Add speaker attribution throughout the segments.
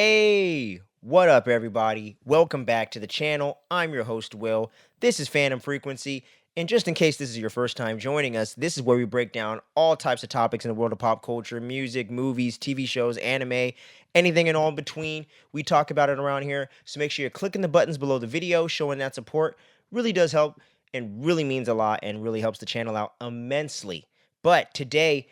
Speaker 1: Hey, what up, everybody? Welcome back to the channel. I'm your host, Will. This is Phantom Frequency. And just in case this is your first time joining us, this is where we break down all types of topics in the world of pop culture, music, movies, TV shows, anime, anything and all in between. We talk about it around here. So make sure you're clicking the buttons below the video, showing that support. Really does help and really means a lot and really helps the channel out immensely. But today,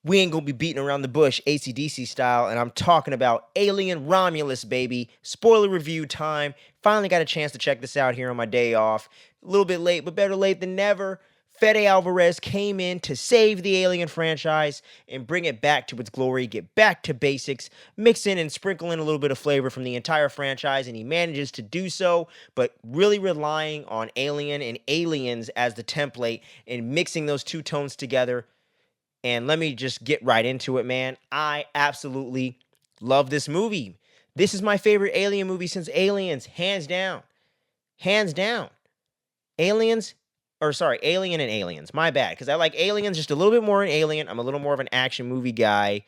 Speaker 1: we ain't gonna be beating around the bush AC/DC style, and I'm talking about Alien Romulus, baby. Spoiler review time. Finally got a chance to check this out here on my day off. A little bit late, but better late than never. Fede Alvarez came in to save the Alien franchise and bring it back to its glory, get back to basics, mix in and sprinkle in a little bit of flavor from the entire franchise, and he manages to do so, but really relying on Alien and Aliens as the template and mixing those two tones together. And let me just get right into it, man. I absolutely love this movie. This is my favorite Alien movie since Aliens, hands down. Hands down. Alien and Aliens. My bad, because I like Aliens just a little bit more than Alien. I'm a little more of an action movie guy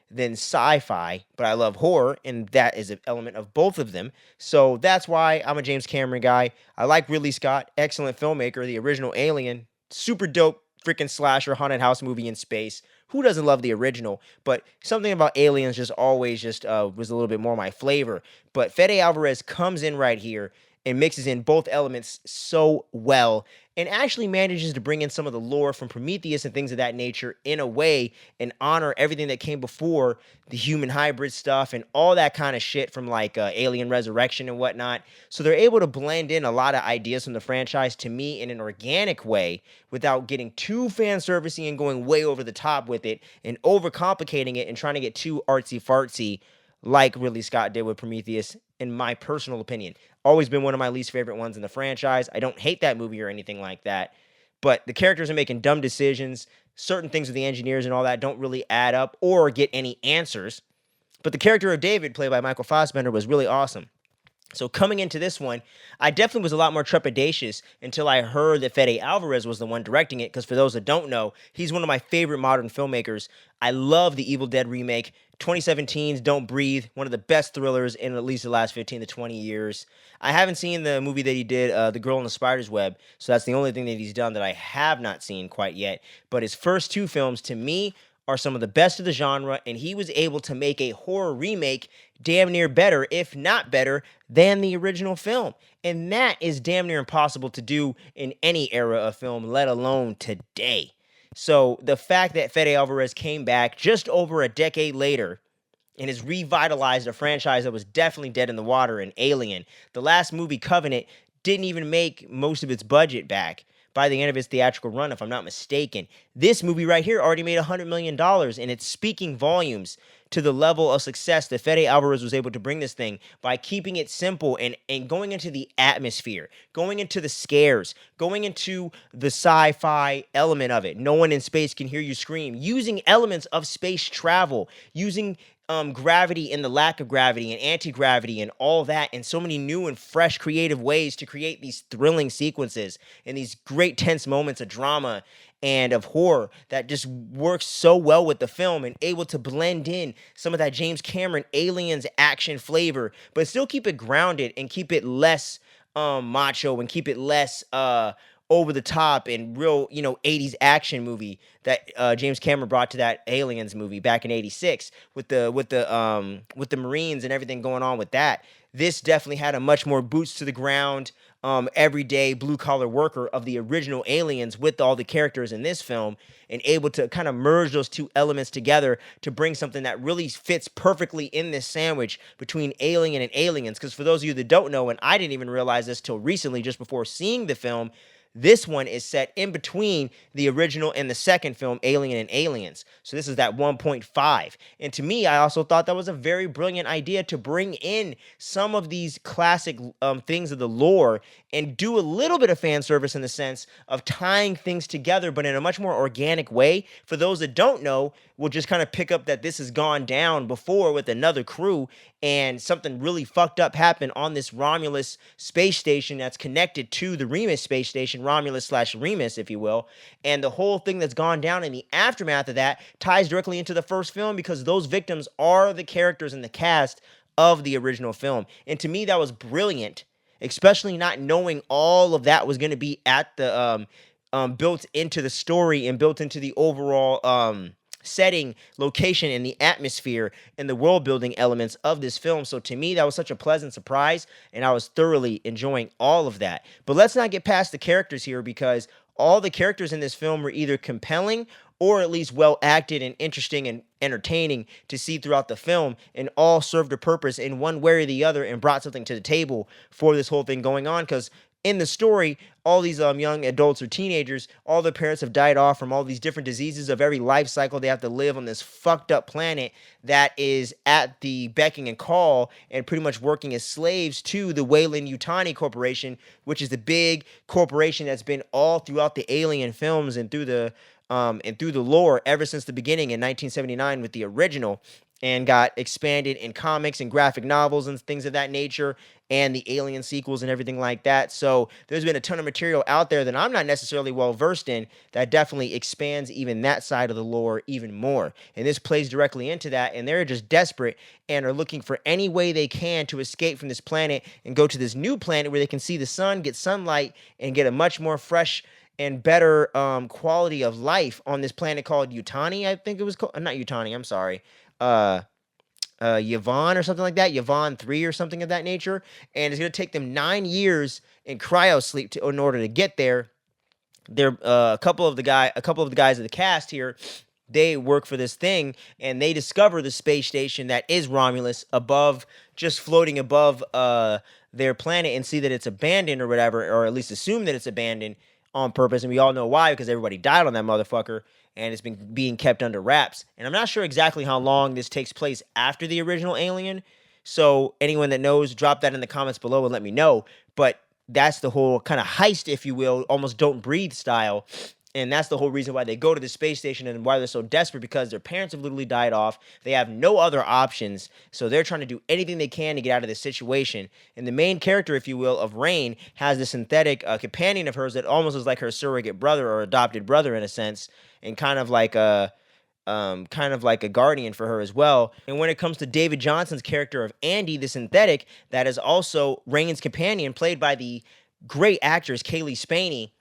Speaker 1: than sci-fi, but I love horror, and that is an element of both of them. So that's why I'm a James Cameron guy. I like Ridley Scott, excellent filmmaker. The original Alien, super dope freaking slasher haunted house movie in space. Who doesn't love the original? But something about Aliens just always was a little bit more my flavor. But Fede Alvarez comes in right here and mixes in both elements so well and actually manages to bring in some of the lore from Prometheus and things of that nature in a way and honor everything that came before the human hybrid stuff and all that kind of shit from like Alien Resurrection and whatnot. So they're able to blend in a lot of ideas from the franchise to me in an organic way without getting too fan servicey and going way over the top with it and overcomplicating it and trying to get too artsy fartsy like Ridley Scott did with Prometheus, in my personal opinion. Always been one of my least favorite ones in the franchise. I don't hate that movie or anything like that, but the characters are making dumb decisions. Certain things with the engineers and all that don't really add up or get any answers. But the character of David, played by Michael Fassbender, was really awesome. So coming into this one, I definitely was a lot more trepidatious until I heard that Fede Alvarez was the one directing it, because for those that don't know, he's one of my favorite modern filmmakers. I love the Evil Dead remake. 2017's Don't Breathe, one of the best thrillers in at least the last 15 to 20 years. I haven't seen the movie that he did, The Girl in the Spider's Web, so that's the only thing that he's done that I have not seen quite yet. But his first two films, to me, are some of the best of the genre, and he was able to make a horror remake damn near better, if not better, than the original film. And that is damn near impossible to do in any era of film, let alone today. So the fact that Fede Alvarez came back just over a decade later and has revitalized a franchise that was definitely dead in the water in Alien. The last movie, Covenant, didn't even make most of its budget back by the end of its theatrical run, if I'm not mistaken. This movie right here already made $100 million, and it's speaking volumes to the level of success that Fede Alvarez was able to bring this thing by keeping it simple and going into the atmosphere, going into the scares, going into the sci-fi element of it. No one in space can hear you scream, using elements of space travel, using gravity and the lack of gravity and anti-gravity and all that in so many new and fresh creative ways to create these thrilling sequences and these great tense moments of drama and of horror that just works so well with the film and able to blend in some of that James Cameron Aliens action flavor, but still keep it grounded and keep it less macho and keep it less over the top and real, 80s action movie that James Cameron brought to that Aliens movie back in '86 with the Marines and everything going on with that. This definitely had a much more boots to the ground, everyday blue collar worker of the original Aliens with all the characters in this film, and able to kind of merge those two elements together to bring something that really fits perfectly in this sandwich between Alien and Aliens. Because for those of you that don't know, and I didn't even realize this till recently, just before seeing the film, this one is set in between the original and the second film, Alien and Aliens. So this is that 1.5. And to me, I also thought that was a very brilliant idea to bring in some of these classic things of the lore and do a little bit of fan service in the sense of tying things together, but in a much more organic way. For those that don't know, we'll just kind of pick up that this has gone down before with another crew, and something really fucked up happened on this Romulus space station that's connected to the Remus space station, Romulus/Remus, if you will. And the whole thing that's gone down in the aftermath of that ties directly into the first film, because those victims are the characters in the cast of the original film. And to me, that was brilliant, especially not knowing all of that was going to be at the built into the story and built into the overall setting, location, and the atmosphere and the world building elements of this film. So to me, that was such a pleasant surprise, and I was thoroughly enjoying all of that. But let's not get past the characters here, because all the characters in this film were either compelling or at least well acted and interesting and entertaining to see throughout the film, and all served a purpose in one way or the other and brought something to the table for this whole thing going on. Because in the story, all these young adults or teenagers, all their parents have died off from all these different diseases of every life cycle they have to live on this fucked up planet that is at the becking and call and pretty much working as slaves to the Weyland-Yutani Corporation, which is the big corporation that's been all throughout the Alien films and through the lore ever since the beginning in 1979 with the original, and got expanded in comics and graphic novels and things of that nature, and the Alien sequels and everything like that. So there's been a ton of material out there that I'm not necessarily well versed in that definitely expands even that side of the lore even more. And this plays directly into that, and they're just desperate and are looking for any way they can to escape from this planet and go to this new planet where they can see the sun, get sunlight, and get a much more fresh and better quality of life on this planet called Yutani. I think it was called, not Yutani, I'm sorry. Yvonne or something like that, Yvonne 3 or something of that nature. And it's going to take them 9 years in cryo sleep in order to get there. They're a couple of the guys of the cast here, they work for this thing, and they discover the space station that is Romulus above, just floating above their planet, and see that it's abandoned or whatever, or at least assume that it's abandoned on purpose. And we all know why, because everybody died on that motherfucker, and it's been being kept under wraps. And I'm not sure exactly how long this takes place after the original Alien, so anyone that knows, drop that in the comments below and let me know. But that's the whole kind of heist, if you will, almost Don't Breathe style. And that's the whole reason why they go to the space station and why they're so desperate, because their parents have literally died off. They have no other options, so they're trying to do anything they can to get out of this situation. And the main character, if you will, of Rain, has this synthetic companion of hers that almost is like her surrogate brother or adopted brother in a sense, and kind of like a guardian for her as well. And when it comes to David Johnson's character of Andy, the synthetic, that is also Rain's companion, played by the great actress Kaylee Spaney.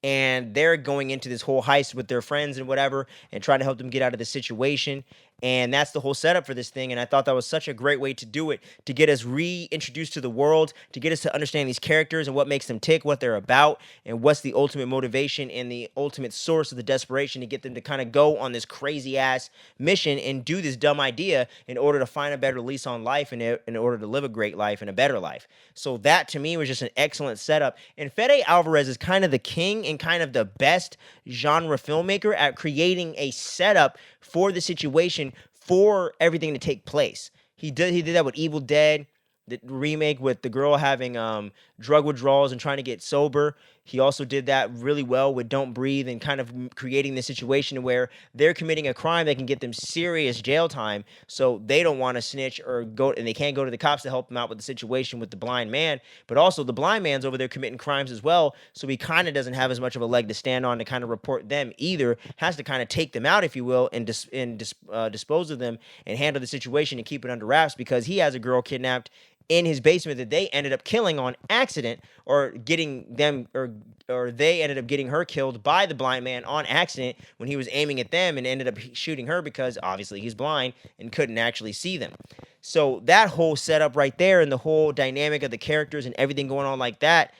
Speaker 1: And they're going into this whole heist with their friends and whatever, and trying to help them get out of the situation. And that's the whole setup for this thing. And I thought that was such a great way to do it, to get us reintroduced to the world, to get us to understand these characters and what makes them tick, what they're about, and what's the ultimate motivation and the ultimate source of the desperation to get them to kind of go on this crazy ass mission and do this dumb idea in order to find a better lease on life and in order to live a great life and a better life. So that to me was just an excellent setup. And Fede Alvarez is kind of the king and kind of the best genre filmmaker at creating a setup for the situation, for everything to take place. He did that with Evil Dead, the remake with the girl having drug withdrawals and trying to get sober. He also did that really well with Don't Breathe, and kind of creating the situation where they're committing a crime that can get them serious jail time, so they don't want to snitch or go, and they can't go to the cops to help them out with the situation with the blind man. But also the blind man's over there committing crimes as well, so he kind of doesn't have as much of a leg to stand on to kind of report them either. Has to kind of take them out, if you will, and dispose of them and handle the situation and keep it under wraps, because he has a girl kidnapped in his basement that they ended up killing on accident, or getting them, or they ended up getting her killed by the blind man on accident when he was aiming at them, and ended up shooting her because obviously he's blind and couldn't actually see them. So that whole setup right there, and the whole dynamic of the characters and everything going on like that,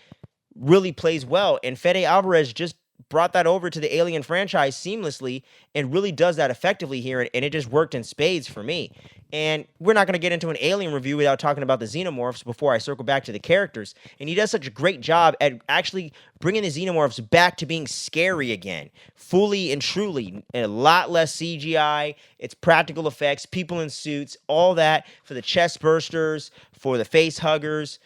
Speaker 1: really plays well. And Fede Alvarez just brought that over to the Alien franchise seamlessly, and really does that effectively here, and it just worked in spades for me. And we're not going to get into an Alien review without talking about the Xenomorphs before I circle back to the characters. And he does such a great job at actually bringing the Xenomorphs back to being scary again, fully and truly. A lot less CGI, it's practical effects, people in suits, all that, for the chest bursters, for the face huggers,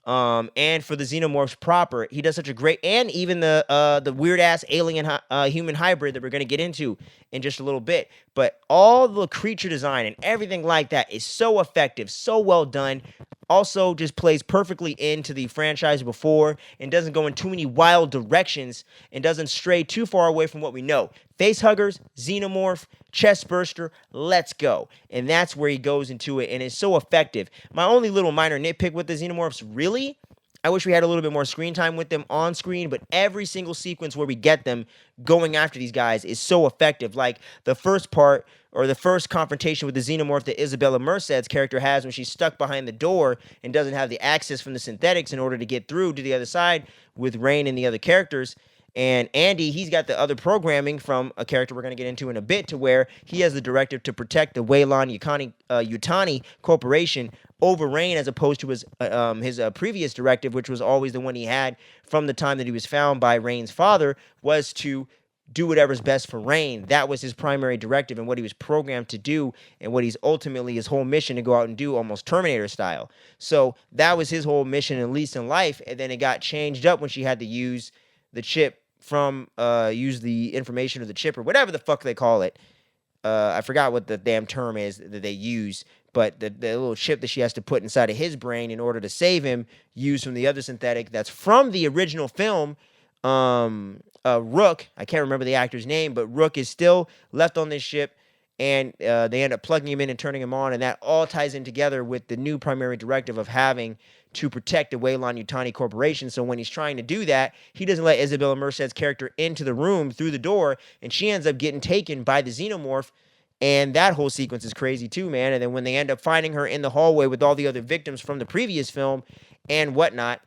Speaker 1: and for the Xenomorphs proper. He does such a great, and even the weird ass alien human hybrid that we're going to get into in just a little bit. But all the creature design and everything like that is so effective, so well done. Also, just plays perfectly into the franchise before and doesn't go in too many wild directions and doesn't stray too far away from what we know. Face huggers, xenomorph, chest burster, let's go. And that's where he goes into it, and it's so effective. My only little minor nitpick with the xenomorphs, really, I wish we had a little bit more screen time with them on screen, but every single sequence where we get them going after these guys is so effective. Like the first part, or the first confrontation with the xenomorph that Isabella Merced's character has when she's stuck behind the door and doesn't have the access from the synthetics in order to get through to the other side with Rain and the other characters. And Andy, he's got the other programming from a character we're going to get into in a bit, to where he has the directive to protect the Weyland Yutani Corporation over Rain, as opposed to his previous directive, which was always the one he had from the time that he was found by Rain's father, was to do whatever's best for Rain. That was his primary directive and what he was programmed to do, and what he's ultimately his whole mission to go out and do, almost Terminator style. So that was his whole mission, at least in life, and then it got changed up when she had to use the chip use the information of the chip, or whatever the fuck they call it. I forgot what the damn term is that they use, but the little chip that she has to put inside of his brain in order to save him, used from the other synthetic that's from the original film. Rook, I can't remember the actor's name, but Rook is still left on this ship, and they end up plugging him in and turning him on, and that all ties in together with the new primary directive of having to protect the Weyland Yutani Corporation. So when he's trying to do that, he doesn't let Isabella Merced's character into the room through the door, and she ends up getting taken by the xenomorph. And that whole sequence is crazy too, man. And then when they end up finding her in the hallway with all the other victims from the previous film and whatnot,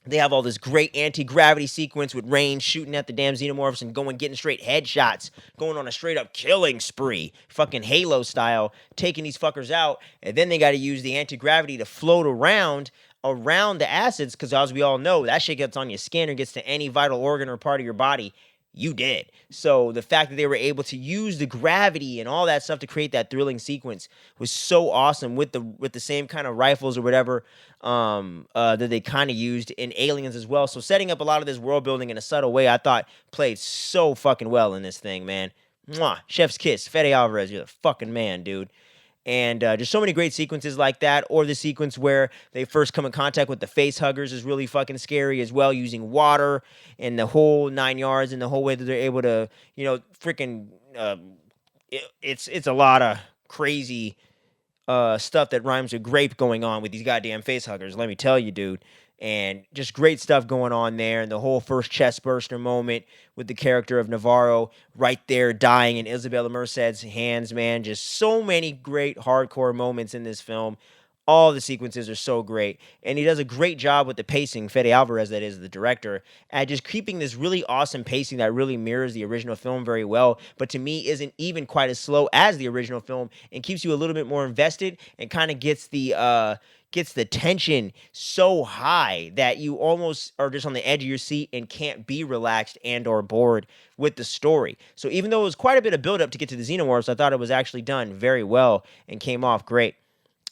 Speaker 1: they have all this great anti-gravity sequence with Rain shooting at the damn xenomorphs and getting straight headshots, going on a straight-up killing spree, fucking Halo style, taking these fuckers out. And then they got to use the anti-gravity to float around the acids, because as we all know, that shit gets on your skin or gets to any vital organ or part of your body, you dead. So the fact that they were able to use the gravity and all that stuff to create that thrilling sequence was so awesome, with the same kind of rifles or whatever that they kind of used in Aliens as well. So setting up a lot of this world building in a subtle way, I thought played so fucking well in this thing, man. Mwah, chef's kiss. Fede Alvarez, you're the fucking man, dude. And just so many great sequences like that, or the sequence where they first come in contact with the face huggers is really fucking scary as well, using water and the whole 9 yards, and the whole way that they're able to, freaking, it's a lot of crazy stuff that rhymes with grape going on with these goddamn face huggers, let me tell you, dude. And just great stuff going on there. And the whole first chest burster moment with the character of Navarro right there dying in Isabella Merced's hands, man. Just so many great hardcore moments in this film. All the sequences are so great. And he does a great job with the pacing, Fede Alvarez, that is the director, at just keeping this really awesome pacing that really mirrors the original film very well, but to me isn't even quite as slow as the original film, and keeps you a little bit more invested, and kind of gets the tension so high that you almost are just on the edge of your seat and can't be relaxed and or bored with the story. So even though it was quite a bit of build up to get to the xenomorphs, I thought it was actually done very well and came off great.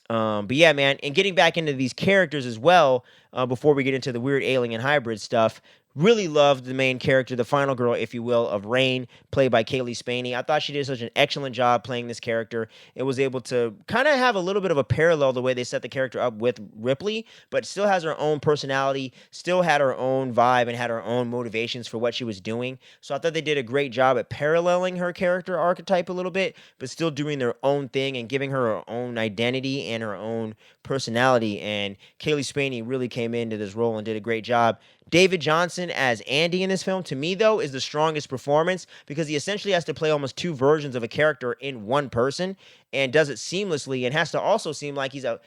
Speaker 1: But yeah, man, and getting back into these characters as well, before we get into the weird alien hybrid stuff, really loved the main character, the final girl, if you will, of Rain, played by Kaylee Spaney. I thought she did such an excellent job playing this character. It was able to kind of have a little bit of a parallel the way they set the character up with Ripley, but still has her own personality, still had her own vibe, and had her own motivations for what she was doing. So I thought they did a great job at paralleling her character archetype a little bit, but still doing their own thing and giving her own identity and her own personality. And Kaylee Spaney really came into this role and did a great job. David Johnson as Andy in this film, to me, though, is the strongest performance, because he essentially has to play almost two versions of a character in one person, and does it seamlessly, and has to also seem like he's a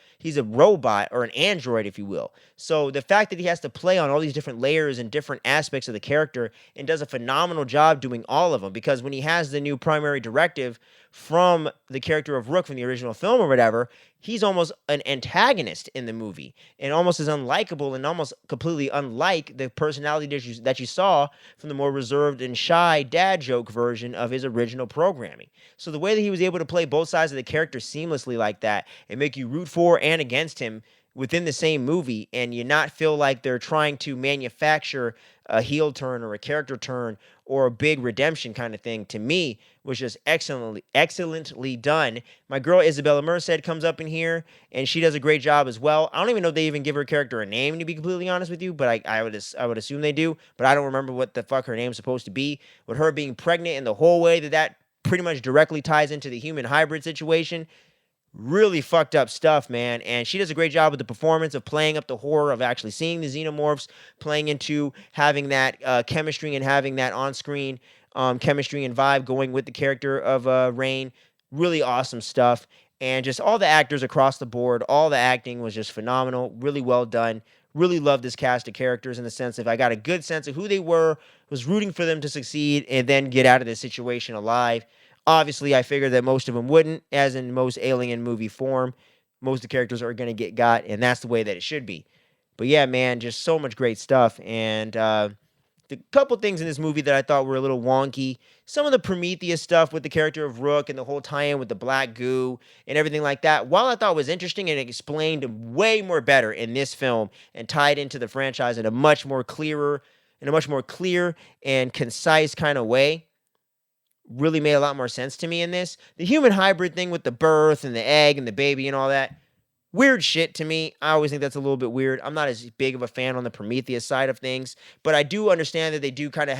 Speaker 1: robot, or an android, if you will. So the fact that he has to play on all these different layers and different aspects of the character, and does a phenomenal job doing all of them, because when he has the new primary directive from the character of Rook from the original film or whatever, he's almost an antagonist in the movie, and almost as unlikable and almost completely unlike the personality that you saw from the more reserved and shy dad joke version of his original programming. So the way that he was able to play both sides of the character seamlessly like that, and make you root for and against him, within the same movie and you not feel like they're trying to manufacture a heel turn or a character turn or a big redemption kind of thing, to me was just excellently done. My girl Isabella Merced comes up in here and she does a great job as well. I don't even know if they even give her character a name, to be completely honest with you, but I would assume they do, but I don't remember what the fuck her name's supposed to be. With her being pregnant and the whole way that pretty much directly ties into the human hybrid situation, really fucked up stuff, man. And she does a great job with the performance of playing up the horror of actually seeing the xenomorphs, playing into having that chemistry and having that on-screen chemistry and vibe going with the character of Rain. Really awesome stuff. And just all the actors across the board, all the acting was just phenomenal. Really well done. Really love this cast of characters in the sense of I got a good sense of who they were, was rooting for them to succeed and then get out of this situation alive. Obviously, I figured that most of them wouldn't, as in most Alien movie form. Most of the characters are going to get got, and that's the way that it should be. But yeah, man, just so much great stuff. And the couple things in this movie that I thought were a little wonky. Some of the Prometheus stuff with the character of Rook and the whole tie-in with the black goo and everything like that, while I thought was interesting and explained way more better in this film and tied into the franchise in a much more clear and concise kind of way, really made a lot more sense to me in this. The human hybrid thing with the birth and the egg and the baby and all that, weird shit to me. I always think that's a little bit weird. I'm not as big of a fan on the Prometheus side of things, but I do understand that they do kind of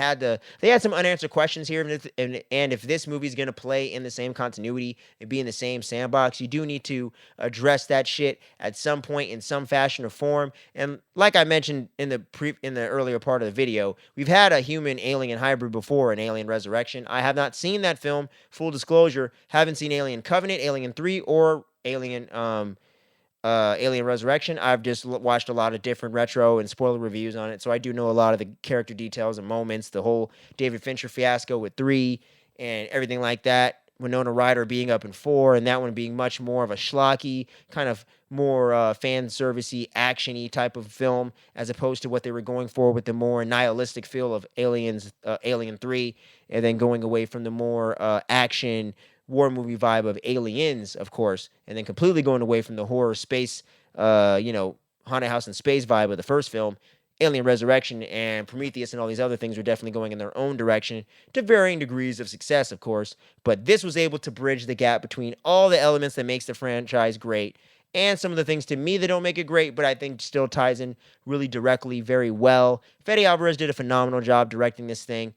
Speaker 1: they had some unanswered questions here, and if this movie's going to play in the same continuity and be in the same sandbox, you do need to address that shit at some point in some fashion or form. And like I mentioned in the earlier part of the video, we've had a human alien hybrid before in Alien Resurrection. I have not seen that film, full disclosure. Haven't seen Alien Covenant, Alien 3, or Alien Resurrection. I've just watched a lot of different retro and spoiler reviews on it, so I do know a lot of the character details and moments, the whole David Fincher fiasco with 3 and everything like that. Winona Ryder being up in 4, and that one being much more of a schlocky, kind of more fan servicey, action-y type of film, as opposed to what they were going for with the more nihilistic feel of Alien 3, and then going away from the more action war movie vibe of Aliens, of course, and then completely going away from the horror space, haunted house and space vibe of the first film. Alien Resurrection and Prometheus and all these other things were definitely going in their own direction to varying degrees of success, of course, but this was able to bridge the gap between all the elements that makes the franchise great and some of the things to me that don't make it great, but I think still ties in really directly very well. Fede Alvarez did a phenomenal job directing this thing.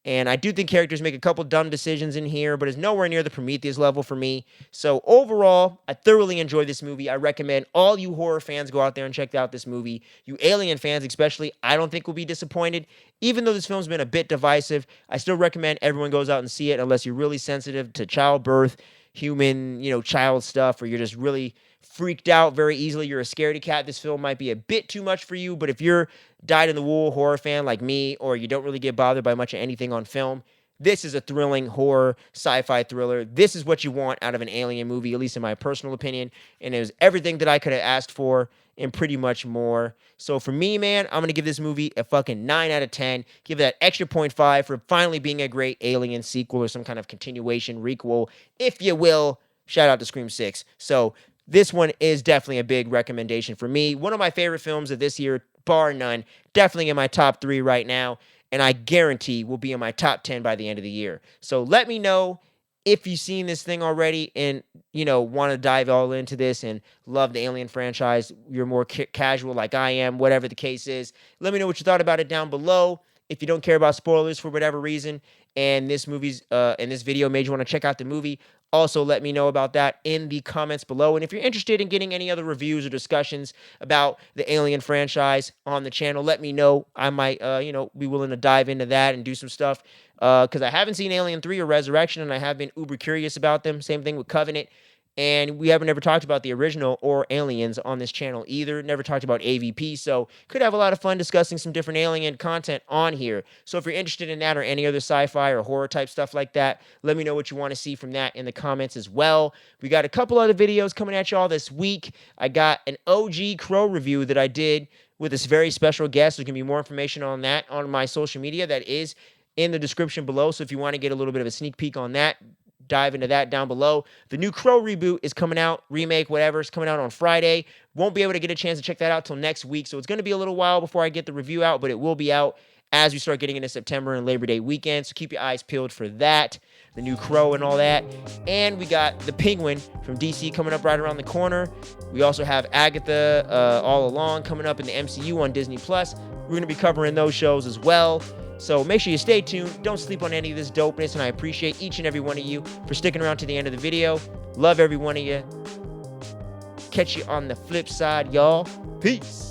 Speaker 1: And I do think characters make a couple dumb decisions in here, but it's nowhere near the Prometheus level for me. So overall, I thoroughly enjoyed this movie. I recommend all you horror fans go out there and check out this movie. You Alien fans especially, I don't think will be disappointed. Even though this film's been a bit divisive, I still recommend everyone goes out and see it unless you're really sensitive to childbirth, human, child stuff, or you're just really freaked out very easily. You're a scaredy cat. This film might be a bit too much for you, but if you're dyed-in-the-wool horror fan like me, or you don't really get bothered by much of anything on film, this is a thrilling horror sci-fi thriller. This is what you want out of an Alien movie, at least in my personal opinion, and it was everything that I could have asked for and pretty much more. So for me, man, I'm going to give this movie a fucking 9 out of 10. Give it that extra 0.5 for finally being a great Alien sequel or some kind of continuation, requel, if you will. Shout out to Scream 6. So this one is definitely a big recommendation for me. One of my favorite films of this year, bar none. Definitely in my top 3 right now. And I guarantee will be in my top 10 by the end of the year. So let me know if you've seen this thing already and, want to dive all into this and love the Alien franchise. You're more casual like I am, whatever the case is. Let me know what you thought about it down below. If you don't care about spoilers for whatever reason, and this video made you want to check out the movie, also let me know about that in the comments below. And if you're interested in getting any other reviews or discussions about the Alien franchise on the channel, let me know. I might, be willing to dive into that and do some stuff. Because I haven't seen Alien 3 or Resurrection, and I have been uber curious about them. Same thing with Covenant. And we haven't ever talked about the original or Aliens on this channel either. Never talked about AVP, so could have a lot of fun discussing some different Alien content on here. So if you're interested in that or any other sci-fi or horror type stuff like that, let me know what you want to see from that in the comments as well. We got a couple other videos coming at y'all this week. I got an OG Crow review that I did with this very special guest. There's going to be more information on that on my social media that is in the description below. So if you want to get a little bit of a sneak peek on that, dive into that down below. The new Crow reboot is coming out, remake, whatever, is coming out on Friday. Won't be able to get a chance to check that out till next week, so it's going to be a little while before I get the review out, but it will be out as we start getting into September and Labor Day weekend, so keep your eyes peeled for that, the new Crow and all that. And we got the Penguin from DC coming up right around the corner. We also have Agatha All Along coming up in the MCU on Disney+. We're going to be covering those shows as well. So make sure you stay tuned. Don't sleep on any of this dopeness, and I appreciate each and every one of you for sticking around to the end of the video. Love every one of you. Catch you on the flip side, y'all. Peace.